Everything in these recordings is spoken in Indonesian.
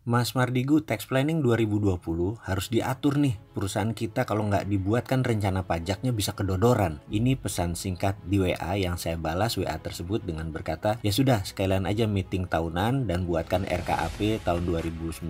Mas Mardigu, tax planning 2020 harus diatur nih. Perusahaan kita kalau nggak dibuatkan rencana pajaknya bisa kedodoran. Ini pesan singkat di WA yang saya balas WA tersebut dengan berkata, ya sudah sekalian aja meeting tahunan dan buatkan RKAP tahun 2019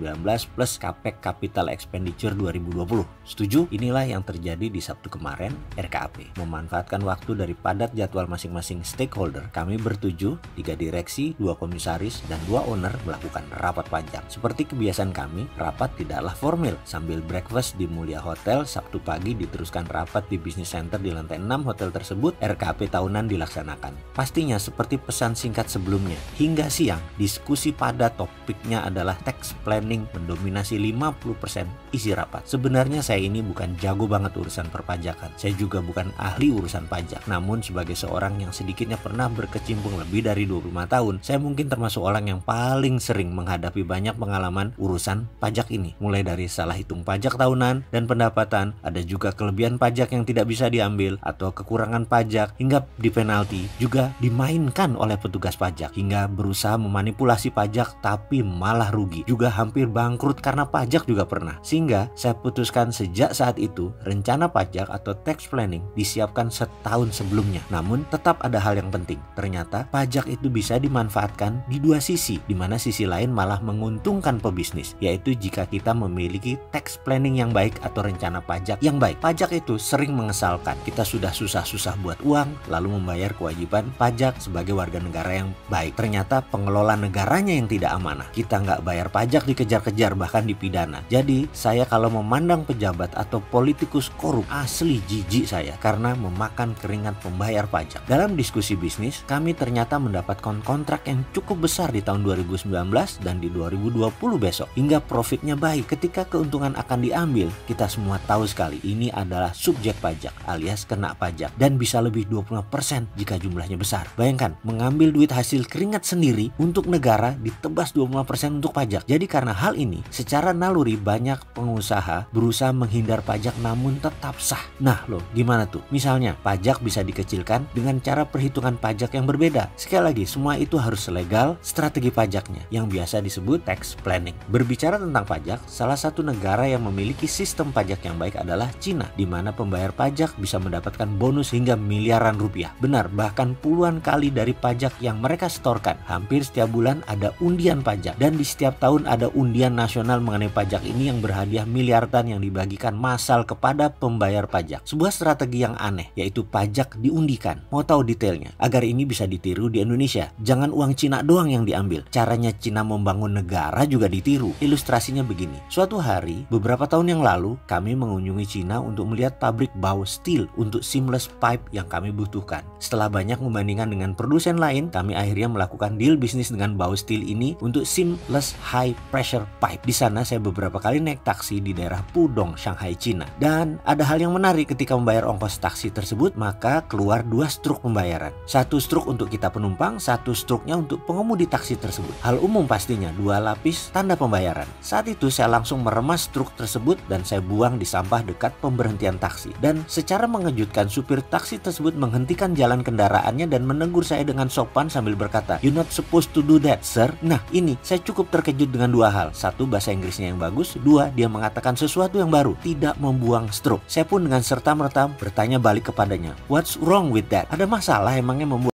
plus Capex Capital Expenditure 2020. Setuju? Inilah yang terjadi di Sabtu kemarin, RKAP. Memanfaatkan waktu dari padat jadwal masing-masing stakeholder, kami bertujuh, 3 direksi, 2 komisaris, dan 2 owner melakukan rapat panjang. Seperti kebiasaan kami, rapat tidaklah formal. Sambil breakfast di Mulia Hotel, Sabtu pagi diteruskan rapat di Business Center di lantai 6 hotel tersebut, RKP tahunan dilaksanakan. Pastinya seperti pesan singkat sebelumnya, hingga siang, diskusi pada topiknya adalah tax planning mendominasi 50% isi rapat. Sebenarnya saya ini bukan jago banget urusan perpajakan. Saya juga bukan ahli urusan pajak. Namun sebagai seorang yang sedikitnya pernah berkecimpung lebih dari 25 tahun, saya mungkin termasuk orang yang paling sering menghadapi banyak pengalaman urusan pajak ini. Mulai dari salah hitung pajak tahunan dan pendapatan, ada juga kelebihan pajak yang tidak bisa diambil atau kekurangan pajak hingga dipenalti, juga dimainkan oleh petugas pajak hingga berusaha memanipulasi pajak tapi malah rugi, juga hampir bangkrut karena pajak juga pernah. Sehingga saya putuskan sejak saat itu rencana pajak atau tax planning disiapkan setahun sebelumnya. Namun tetap ada hal yang penting. Ternyata pajak itu bisa dimanfaatkan di dua sisi, di mana sisi lain malah menguntungkan pebisnis, yaitu jika kita memiliki tax planning yang baik atau rencana pajak yang baik. Pajak itu sering mengesalkan. Kita sudah susah-susah buat uang, lalu membayar kewajiban pajak sebagai warga negara yang baik. Ternyata pengelola negaranya yang tidak amanah. Kita nggak bayar pajak dikejar-kejar, bahkan dipidana. Jadi saya kalau memandang pejabat atau politikus korup, asli jijik saya karena memakan keringat pembayar pajak. Dalam diskusi bisnis, kami ternyata mendapatkan kontrak yang cukup besar di tahun 2019 dan di 2020 besok, hingga profitnya baik. Ketika keuntungan akan diambil, kita semua tahu sekali ini adalah subjek pajak alias kena pajak, dan bisa lebih 20% jika jumlahnya besar. Bayangkan, mengambil duit hasil keringat sendiri untuk negara ditebas 20% untuk pajak. Jadi karena hal ini, secara naluri banyak pengusaha berusaha menghindar pajak namun tetap sah. Nah loh, gimana tuh? Misalnya, pajak bisa dikecilkan dengan cara perhitungan pajak yang berbeda. Sekali lagi, semua itu harus legal strategi pajaknya yang biasa disebut tax planning. Berbicara tentang pajak, salah satu negara yang memiliki sistem pajak yang baik adalah Cina, di mana pembayar pajak bisa mendapatkan bonus hingga miliaran rupiah. Benar, bahkan puluhan kali dari pajak yang mereka setorkan. Hampir setiap bulan ada undian pajak, dan di setiap tahun ada undian nasional mengenai pajak ini yang berhadiah miliaran yang dibagikan massal kepada pembayar pajak. Sebuah strategi yang aneh, yaitu pajak diundikan. Mau tahu detailnya? Agar ini bisa ditiru di Indonesia, jangan uang Cina doang yang diambil. Caranya Cina membangun negara juga ditiru. Ilustrasinya begini. Suatu hari, beberapa tahun yang lalu, kami mengunjungi Cina untuk melihat pabrik bau steel untuk seamless pipe yang kami butuhkan. Setelah banyak membandingkan dengan produsen lain, kami akhirnya melakukan deal bisnis dengan bau steel ini untuk seamless high pressure pipe. Di sana saya beberapa kali naik taksi di daerah Pudong, Shanghai, Cina. Dan ada hal yang menarik ketika membayar ongkos taksi tersebut, maka keluar 2 struk pembayaran. 1 struk untuk kita penumpang, 1 struknya untuk pengemudi taksi tersebut. Hal umum pastinya, 2 lapis tanda pembayaran. Saat itu saya langsung meremas truk tersebut dan saya buang di sampah dekat pemberhentian taksi. Dan secara mengejutkan, supir taksi tersebut menghentikan jalan kendaraannya dan menegur saya dengan sopan sambil berkata, "You're not supposed to do that, sir." Nah ini, saya cukup terkejut dengan 2 hal. 1, bahasa Inggrisnya yang bagus. 2, dia mengatakan sesuatu yang baru, tidak membuang struk. Saya pun dengan serta-merta bertanya balik kepadanya, "What's wrong with that?" Ada masalah emangnya membuang